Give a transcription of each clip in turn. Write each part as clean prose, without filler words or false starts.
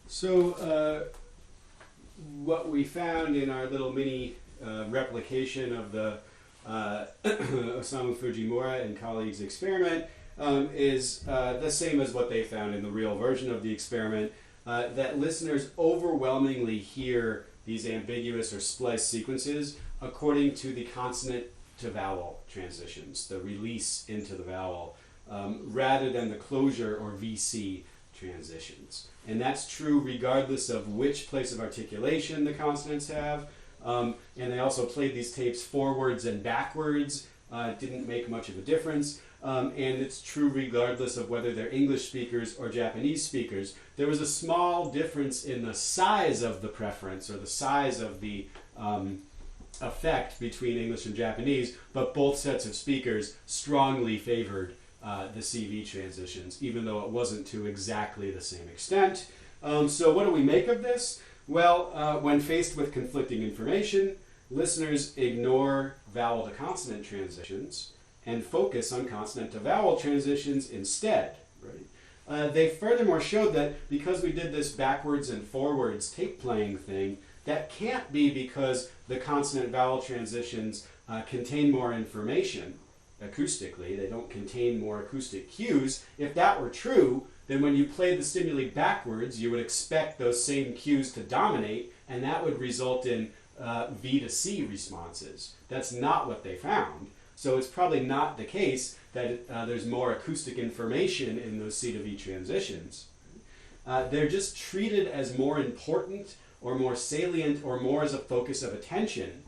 So what we found in our little mini replication of the Osamu Fujimura and colleagues experiment is the same as what they found in the real version of the experiment, that listeners overwhelmingly hear these ambiguous or spliced sequences according to the consonant to vowel transitions, the release into the vowel, rather than the closure or VC transitions. And that's true regardless of which place of articulation the consonants have. And they also played these tapes forwards and backwards. It didn't make much of a difference. And it's true regardless of whether they're English speakers or Japanese speakers. There was a small difference in the size of the preference or the size of the effect between English and Japanese, but both sets of speakers strongly favored the CV transitions, even though it wasn't to exactly the same extent. So what do we make of this? Well, when faced with conflicting information, listeners ignore vowel to consonant transitions and focus on consonant to vowel transitions instead. Right? They furthermore showed that because we did this backwards and forwards tape playing thing, that can't be because the consonant vowel transitions contain more information acoustically. They don't contain more acoustic cues. If that were true, then when you played the stimuli backwards, you would expect those same cues to dominate, and that would result in V to C responses. That's not what they found. So it's probably not the case that there's more acoustic information in those C to V transitions. They're just treated as more important or more salient or more as a focus of attention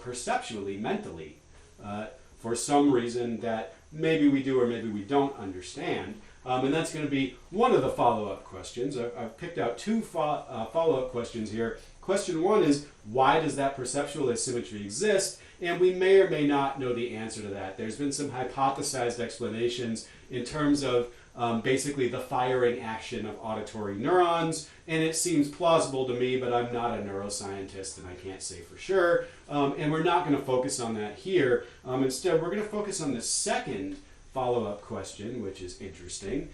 perceptually, mentally, for some reason that maybe we do or maybe we don't understand. And that's going to be one of the follow-up questions. I've picked out two follow-up questions here. Question one is, why does that perceptual asymmetry exist? And we may or may not know the answer to that. There's been some hypothesized explanations in terms of basically the firing action of auditory neurons, and it seems plausible to me, but I'm not a neuroscientist and I can't say for sure. And we're not going to focus on that here. Instead, we're going to focus on the second follow-up question, which is interesting.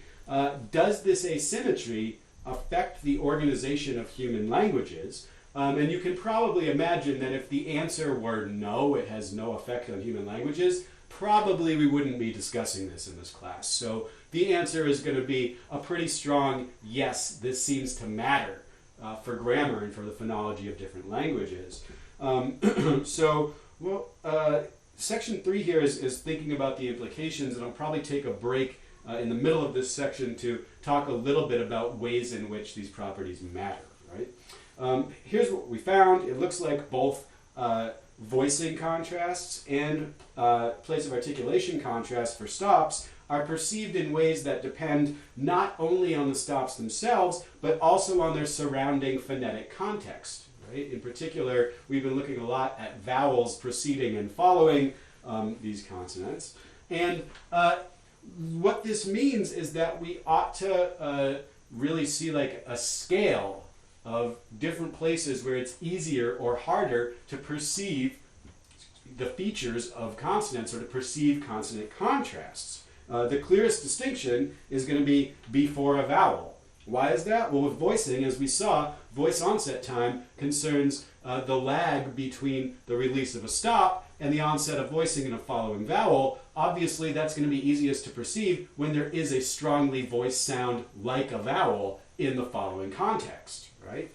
Does this asymmetry affect the organization of human languages? And you can probably imagine that if the answer were no, it has no effect on human languages, probably we wouldn't be discussing this in this class. So the answer is going to be a pretty strong yes, this seems to matter for grammar and for the phonology of different languages. Section 3 here is thinking about the implications, and I'll probably take a break in the middle of this section to talk a little bit about ways in which these properties matter. Right? Here's what we found. It looks like both voicing contrasts and place of articulation contrasts for stops are perceived in ways that depend not only on the stops themselves, but also on their surrounding phonetic context. Right? In particular, we've been looking a lot at vowels preceding and following these consonants. And what this means is that we ought to really see like a scale of different places where it's easier or harder to perceive the features of consonants or to perceive consonant contrasts. The clearest distinction is going to be before a vowel. Why is that? Well, with voicing, as we saw, voice onset time concerns the lag between the release of a stop and the onset of voicing in a following vowel. Obviously, that's going to be easiest to perceive when there is a strongly voiced sound like a vowel in the following context. Right?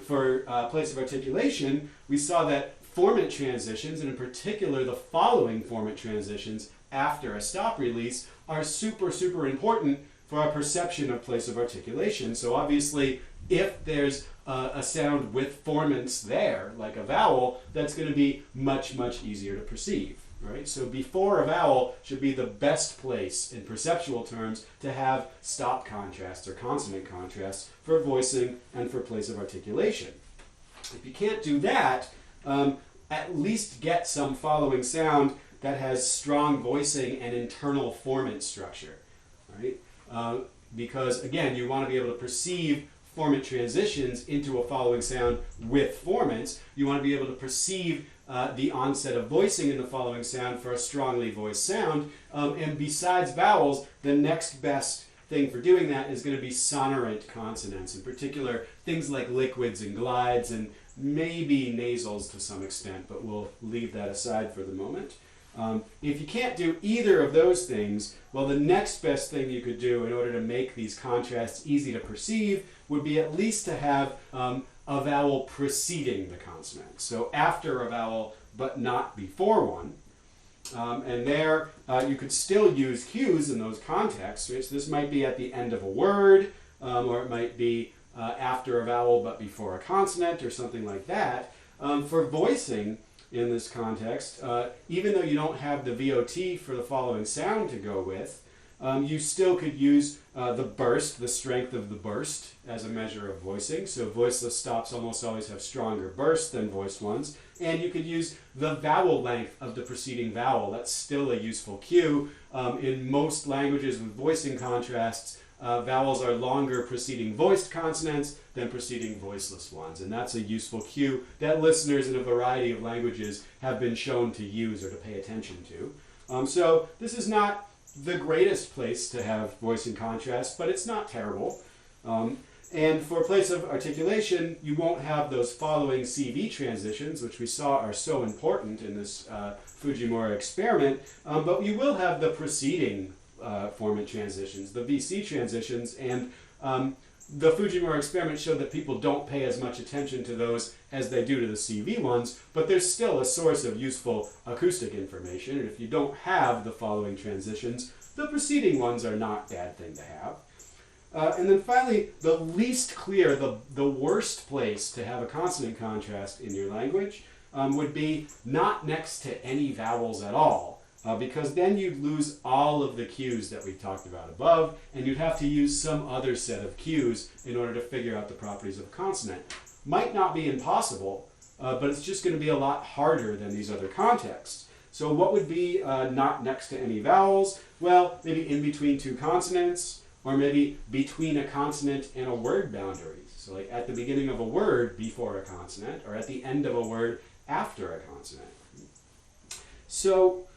For place of articulation, we saw that formant transitions, and in particular the following formant transitions after a stop release, are super, super important for our perception of place of articulation. So obviously, if there's a sound with formants there, like a vowel, that's going to be much, much easier to perceive. Right? So before a vowel should be the best place in perceptual terms to have stop contrasts or consonant contrasts for voicing and for place of articulation. If you can't do that, at least get some following sound that has strong voicing and internal formant structure. Right? Because again, you want to be able to perceive formant transitions into a following sound with formants. You want to be able to perceive the onset of voicing in the following sound for a strongly voiced sound. And besides vowels, the next best thing for doing that is going to be sonorant consonants, in particular things like liquids and glides and maybe nasals to some extent, but we'll leave that aside for the moment. If you can't do either of those things, well, the next best thing you could do in order to make these contrasts easy to perceive would be at least to have a vowel preceding the consonant. So after a vowel, but not before one. And there, you could still use cues in those contexts. Right? So this might be at the end of a word, or it might be after a vowel but before a consonant, or something like that. For voicing in this context, even though you don't have the VOT for the following sound to go with, you still could use the burst, the strength of the burst, as a measure of voicing. So voiceless stops almost always have stronger bursts than voiced ones. And you could use the vowel length of the preceding vowel. That's still a useful cue. In most languages with voicing contrasts, vowels are longer preceding voiced consonants than preceding voiceless ones. And that's a useful cue that listeners in a variety of languages have been shown to use or to pay attention to. So this is not the greatest place to have voicing contrast, but it's not terrible. And for place of articulation, you won't have those following CV transitions, which we saw are so important in this Fujimura experiment, but you will have the preceding formant transitions, the VC transitions, and the Fujimura experiment showed that people don't pay as much attention to those as they do to the CV ones, but there's still a source of useful acoustic information, and if you don't have the following transitions, the preceding ones are not a bad thing to have. And then finally, the least clear, the worst place to have a consonant contrast in your language would be not next to any vowels at all, because then you'd lose all of the cues that we talked about above, and you'd have to use some other set of cues in order to figure out the properties of a consonant. Might not be impossible, but it's just going to be a lot harder than these other contexts. So what would be not next to any vowels? Well, maybe in between two consonants, or maybe between a consonant and a word boundary. So like at the beginning of a word before a consonant, or at the end of a word after a consonant. So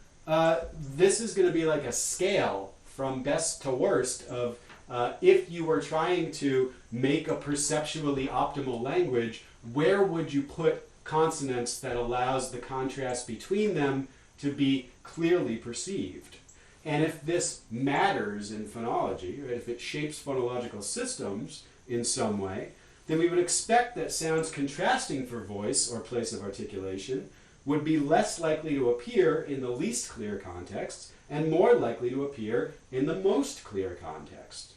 this is going to be like a scale from best to worst of if you were trying to make a perceptually optimal language, where would you put consonants that allows the contrast between them to be clearly perceived? And if this matters in phonology, right, if it shapes phonological systems in some way, then we would expect that sounds contrasting for voice or place of articulation would be less likely to appear in the least clear contexts and more likely to appear in the most clear context.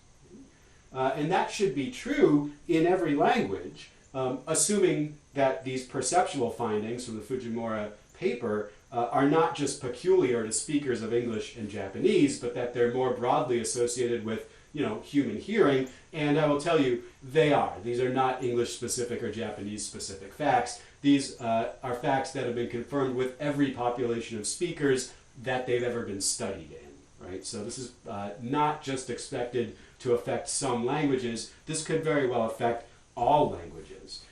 And that should be true in every language, assuming that these perceptual findings from the Fujimura paper are not just peculiar to speakers of English and Japanese, but that they're more broadly associated with, human hearing. And I will tell you, they are. These are not English-specific or Japanese-specific facts. These are facts that have been confirmed with every population of speakers that they've ever been studied in, right? So this is not just expected to affect some languages. This could very well affect all languages.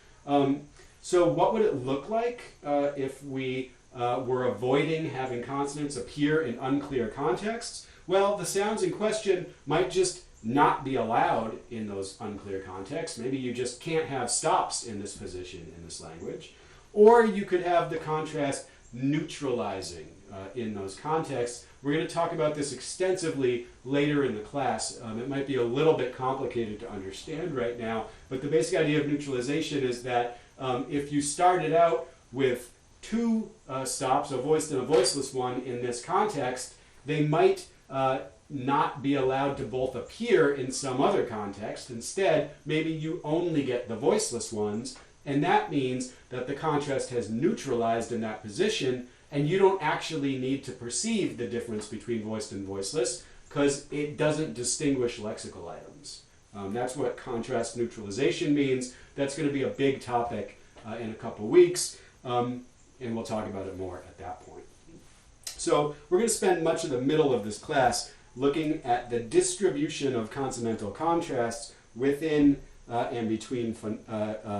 So what would it look like if we were avoiding having consonants appear in unclear contexts? Well, the sounds in question might just not be allowed in those unclear contexts. Maybe you just can't have stops in this position in this language. Or you could have the contrast neutralizing in those contexts. We're going to talk about this extensively later in the class. It might be a little bit complicated to understand right now, but the basic idea of neutralization is that if you started out with two stops, a voiced and a voiceless one in this context, they might not be allowed to both appear in some other context. Instead, maybe you only get the voiceless ones, and that means that the contrast has neutralized in that position, and you don't actually need to perceive the difference between voiced and voiceless because it doesn't distinguish lexical items. That's what contrast neutralization means. That's going to be a big topic in a couple weeks, and we'll talk about it more at that point. So we're going to spend much of the middle of this class looking at the distribution of consonantal contrasts within and between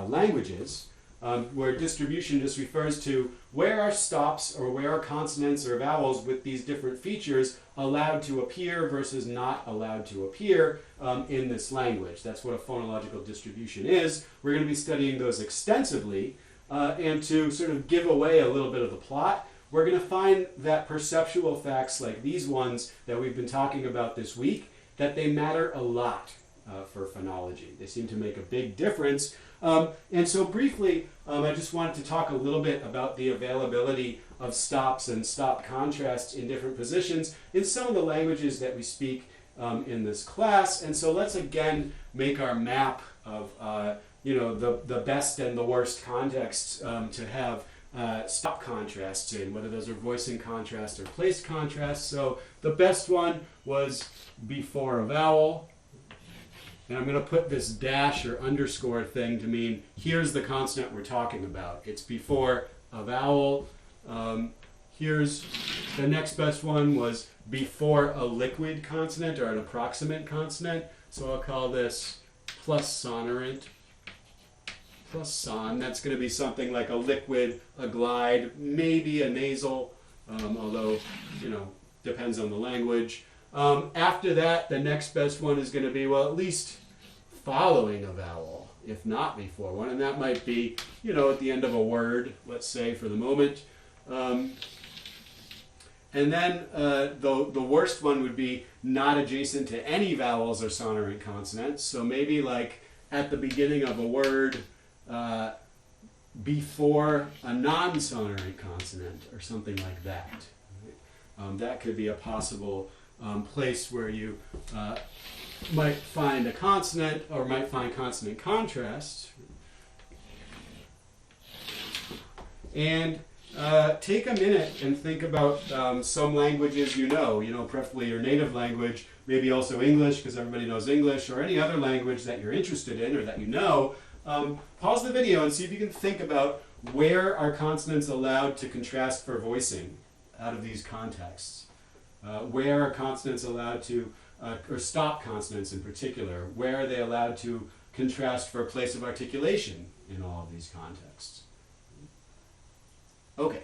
languages. where distribution just refers to where are stops or where are consonants or vowels with these different features allowed to appear versus not allowed to appear in this language. That's what a phonological distribution is. We're going to be studying those extensively, and to sort of give away a little bit of the plot, we're going to find that perceptual facts like these ones that we've been talking about this week, that they matter a lot for phonology. They seem to make a big difference. And so briefly, I just wanted to talk a little bit about the availability of stops and stop contrasts in different positions in some of the languages that we speak in this class. And so let's again make our map of the best and the worst contexts to have stop contrasts in, whether those are voicing contrast or place contrast. So the best one was before a vowel. And I'm going to put this dash or underscore thing to mean here's the consonant we're talking about. It's before a vowel. Here's the next best one was before a liquid consonant or an approximant consonant. So I'll call this plus sonorant. Plus son. That's going to be something like a liquid, a glide, maybe a nasal, although, depends on the language. After that, the next best one is going to be, well, at least following a vowel, if not before one. And that might be, at the end of a word, let's say, for the moment. And then the worst one would be not adjacent to any vowels or sonorant consonants. So maybe like at the beginning of a word, before a non-sonorant consonant or something like that. That could be a possible place where you might find a consonant or might find consonant contrast. And take a minute and think about some languages preferably your native language, maybe also English because everybody knows English, or any other language that you're interested in or that you know. Pause the video and see if you can think about where are consonants allowed to contrast for voicing out of these contexts. Where are consonants allowed to, or stop consonants in particular, where are they allowed to contrast for place of articulation in all of these contexts? Okay,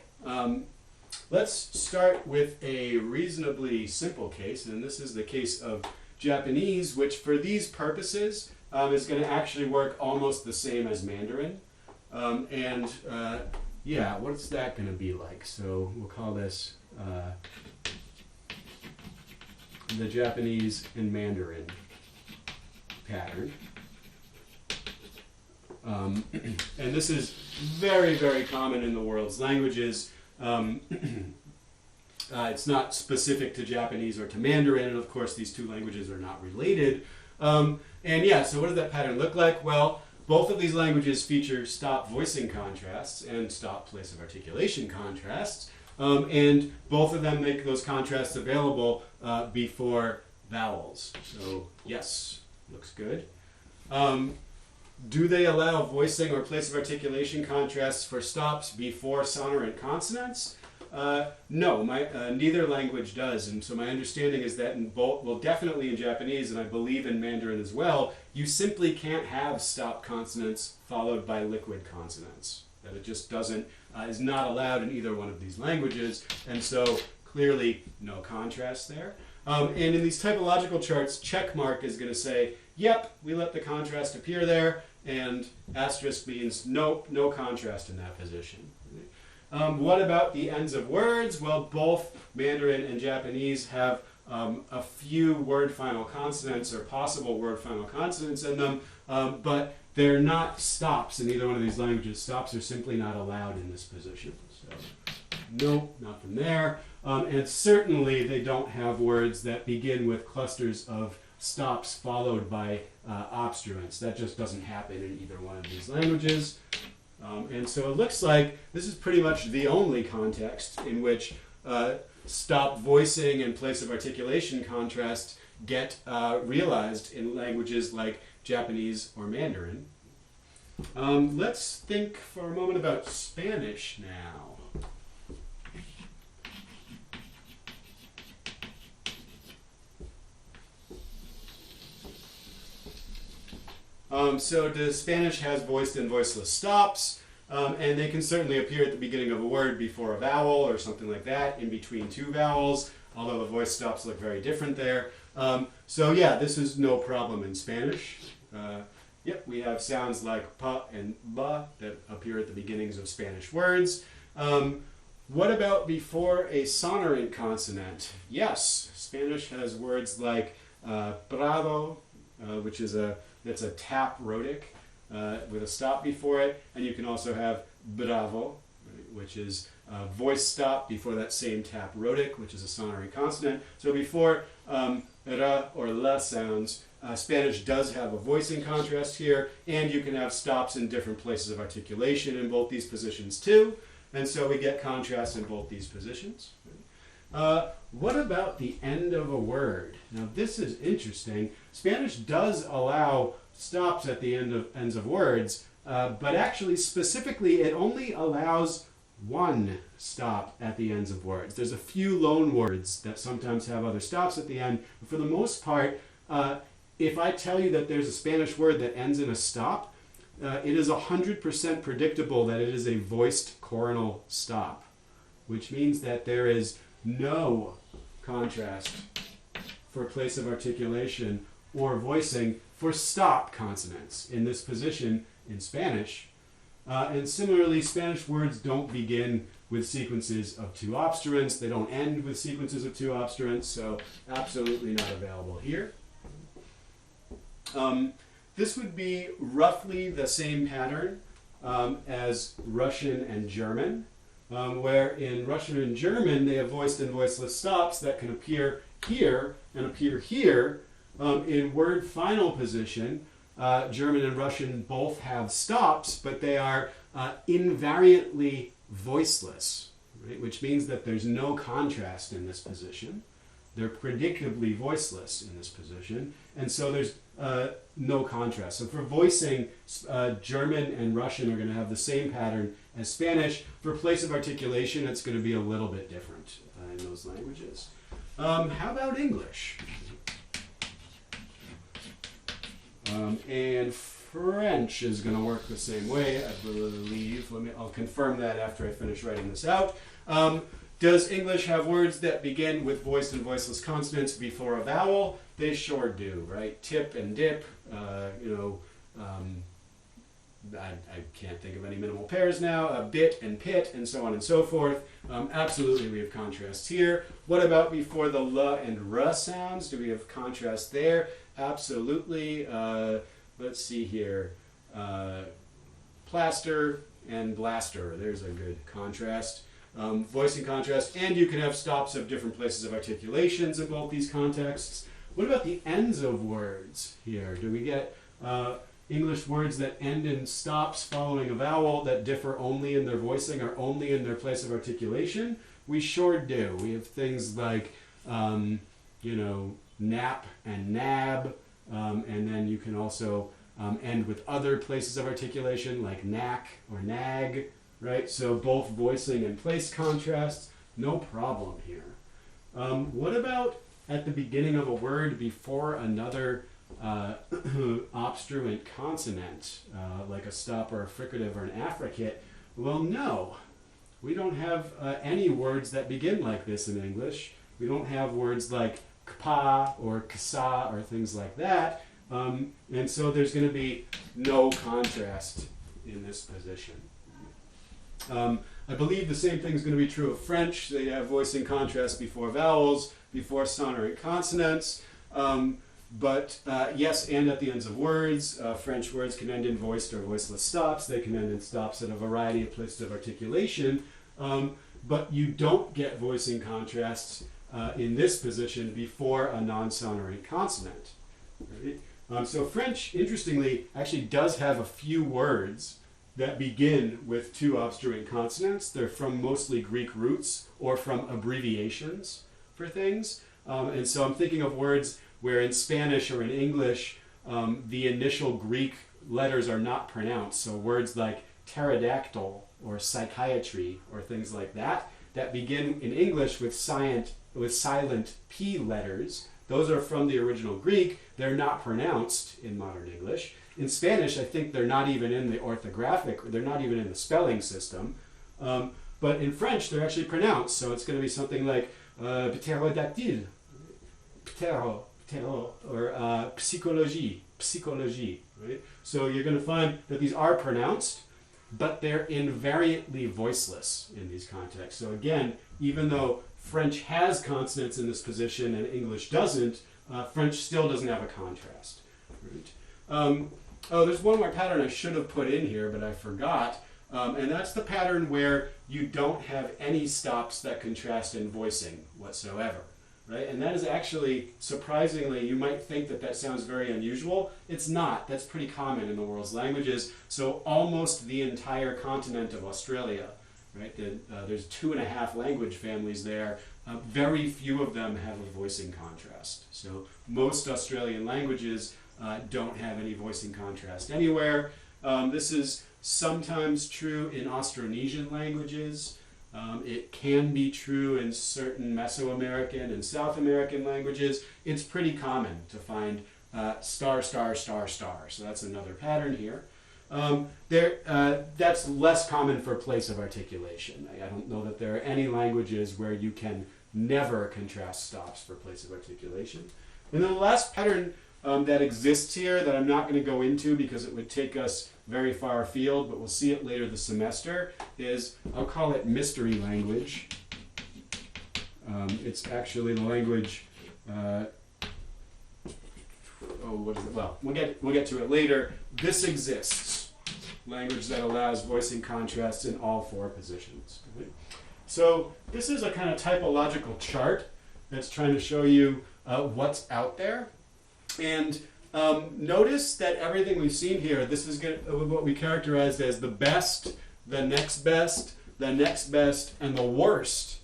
let's start with a reasonably simple case, and this is the case of Japanese, which for these purposes is going to actually work almost the same as Mandarin. What's that going to be like? So we'll call this the Japanese and Mandarin pattern. And this is very, very common in the world's languages. It's not specific to Japanese or to Mandarin, and of course these two languages are not related. So what does that pattern look like? Well, both of these languages feature stop voicing contrasts and stop place of articulation contrasts, and both of them make those contrasts available before vowels. So yes, looks good. Do they allow voicing or place of articulation contrasts for stops before sonorant consonants? No, neither language does, and so my understanding is that in both, well, definitely in Japanese, and I believe in Mandarin as well, you simply can't have stop consonants followed by liquid consonants. That it just doesn't, is not allowed in either one of these languages, and so clearly no contrast there. And in these typological charts, check mark is going to say, yep, we let the contrast appear there, and asterisk means nope, no contrast in that position. What about the ends of words? Well, both Mandarin and Japanese have a few word final consonants or possible word final consonants in them, but they're not stops in either one of these languages. Stops are simply not allowed in this position. So, nope, not from there. And certainly they don't have words that begin with clusters of stops followed by obstruents. That just doesn't happen in either one of these languages. And so it looks like this is pretty much the only context in which stop voicing and place of articulation contrast get realized in languages like Japanese or Mandarin. Let's think for a moment about Spanish now. So Spanish has voiced and voiceless stops. And they can certainly appear at the beginning of a word before a vowel or something like that, in between two vowels, although the voice stops look very different there. So yeah, this is no problem in Spanish. Yep, we have sounds like pa and ba that appear at the beginnings of Spanish words. What about before a sonorant consonant? Yes, Spanish has words like prado, which is that's a tap rhotic with a stop before it, and you can also have bravo, right, which is a voice stop before that same tap rhotic, which is a sonorant consonant. So before ra or la sounds, Spanish does have a voicing contrast here, and you can have stops in different places of articulation in both these positions too, and so we get contrast in both these positions. What about the end of a word? Now this is interesting. Spanish does allow stops at the ends of words, but actually specifically it only allows one stop at the ends of words. There's a few loan words that sometimes have other stops at the end, but for the most part, if I tell you that there's a Spanish word that ends in a stop, it is 100% predictable that it is a voiced coronal stop, which means that there is no contrast for place of articulation or voicing for stop consonants in this position in Spanish. And similarly, Spanish words don't begin with sequences of two obstruents. They don't end with sequences of two obstruents, so absolutely not available here. This would be roughly the same pattern as Russian and German, where in Russian and German they have voiced and voiceless stops that can appear here and appear here. In word final position, German and Russian both have stops, but they are invariantly voiceless, right? Which means that there's no contrast in this position. They're predictably voiceless in this position, and so there's no contrast. So for voicing, German and Russian are going to have the same pattern as Spanish. For place of articulation, it's going to be a little bit different in those languages. How about English? And French is going to work the same way, I believe. I'll confirm that after I finish writing this out. Does English have words that begin with voiced and voiceless consonants before a vowel? They sure do, right? Tip and dip, I can't think of any minimal pairs now, bit and pit, and so on and so forth. Absolutely, we have contrasts here. What about before the l and r sounds? Do we have contrast there? Absolutely. Let's see here. Plaster and blaster, there's a good contrast. Voicing contrast, and you can have stops of different places of articulations in both these contexts. What about the ends of words here? Do we get English words that end in stops following a vowel that differ only in their voicing or only in their place of articulation? We sure do. We have things like, nap and nab, and then you can also end with other places of articulation like knack or nag. Right, so both voicing and place contrasts, no problem here. What about at the beginning of a word before another obstruent consonant, like a stop or a fricative or an affricate? Well, no. We don't have any words that begin like this in English. We don't have words like kpa or ksa or things like that. And so there's going to be no contrast in this position. I believe the same thing is going to be true of French. They have voicing contrast before vowels, before sonorant consonants. But yes, and at the ends of words. French words can end in voiced or voiceless stops. They can end in stops at a variety of places of articulation. But you don't get voicing contrasts in this position before a non-sonorant consonant. Right? So French, interestingly, actually does have a few words that begin with two obstruent consonants. They're from mostly Greek roots or from abbreviations for things. And so I'm thinking of words where in Spanish or in English, the initial Greek letters are not pronounced. So words like pterodactyl or psychiatry or things like that, that begin in English with silent P letters, Those are from the original Greek. They're not pronounced in modern English. In Spanish, I think they're not even in the orthographic, they're not even in the spelling system. But in French, they're actually pronounced. So it's going to be something like pterodactyle, ptero, or psychologie, right? So you're going to find that these are pronounced, but they're invariantly voiceless in these contexts. So again, even though French has consonants in this position and English doesn't, French still doesn't have a contrast. Right? There's one more pattern I should have put in here, but I forgot. And that's the pattern where you don't have any stops that contrast in voicing whatsoever. Right? And that is actually, surprisingly, you might think that that sounds very unusual. It's not. That's pretty common in the world's languages. So almost the entire continent of Australia, right? There's 2.5 language families there. Very few of them have a voicing contrast. So most Australian languages don't have any voicing contrast anywhere. This is sometimes true in Austronesian languages. It can be true in certain Mesoamerican and South American languages. It's pretty common to find star, star, star, star. So that's another pattern here. That's less common for place of articulation. I don't know that there are any languages where you can never contrast stops for place of articulation. And then the last pattern that exists here that I'm not going to go into because it would take us very far afield, but we'll see it later this semester, is, I'll call it mystery language. It's actually the language, what is it? Well, we'll get to it later. This exists. Language that allows voicing contrasts in all 4 positions. Right? So this is a kind of typological chart that's trying to show you what's out there. And notice that everything we've seen here, this is what we characterized as the best, the next best, the next best, and the worst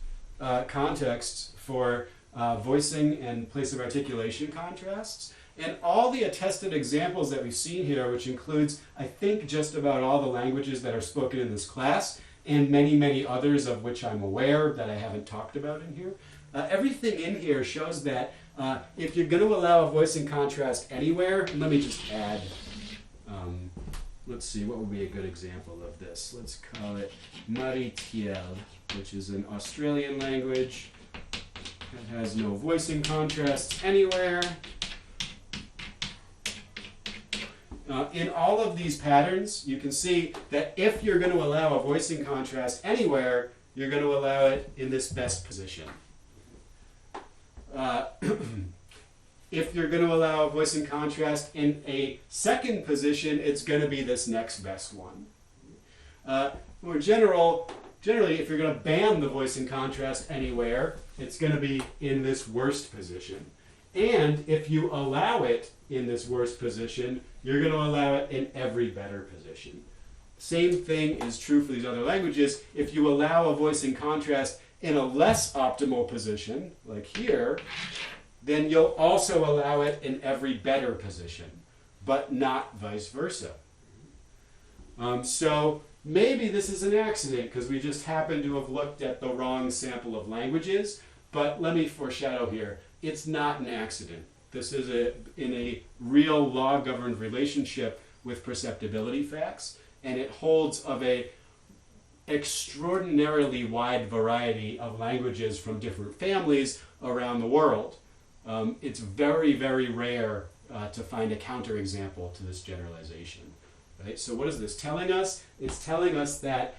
contexts for voicing and place of articulation contrasts. And all the attested examples that we've seen here, which includes, I think, just about all the languages that are spoken in this class, and many, many others of which I'm aware that I haven't talked about in here, everything in here shows that if you're going to allow a voicing contrast anywhere, let me just add, let's see, what would be a good example of this? Let's call it Maritiel, which is an Australian language that has no voicing contrasts anywhere. In all of these patterns, you can see that if you're going to allow a voicing contrast anywhere, you're going to allow it in this best position. If you're going to allow a voicing contrast in a second position, it's going to be this next best one. Generally, if you're going to ban the voicing contrast anywhere, it's going to be in this worst position. And if you allow it in this worst position, you're going to allow it in every better position. Same thing is true for these other languages. If you allow a voicing contrast in a less optimal position, like here, then you'll also allow it in every better position, but not vice versa. So maybe this is an accident because we just happen to have looked at the wrong sample of languages, but let me foreshadow here. It's not an accident. This is in a real law-governed relationship with perceptibility facts, and it holds of a extraordinarily wide variety of languages from different families around the world. It's very, very rare to find a counterexample to this generalization. Right? So what is this telling us? It's telling us that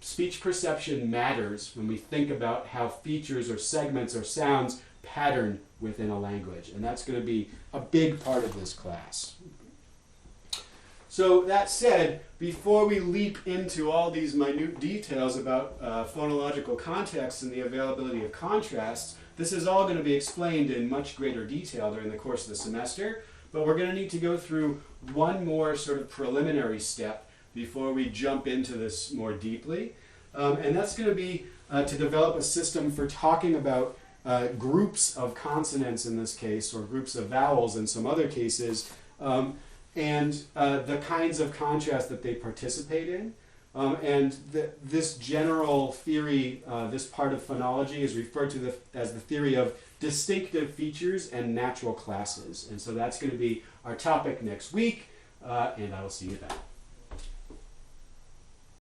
speech perception matters when we think about how features or segments or sounds pattern within a language. And that's going to be a big part of this class. So that said, before we leap into all these minute details about phonological contexts and the availability of contrasts, this is all going to be explained in much greater detail during the course of the semester, but we're going to need to go through one more sort of preliminary step before we jump into this more deeply. And that's going to be to develop a system for talking about groups of consonants in this case, or groups of vowels in some other cases, and the kinds of contrast that they participate in. And this general theory, this part of phonology, is referred to as the theory of distinctive features and natural classes. And so that's going to be our topic next week, and I will see you then.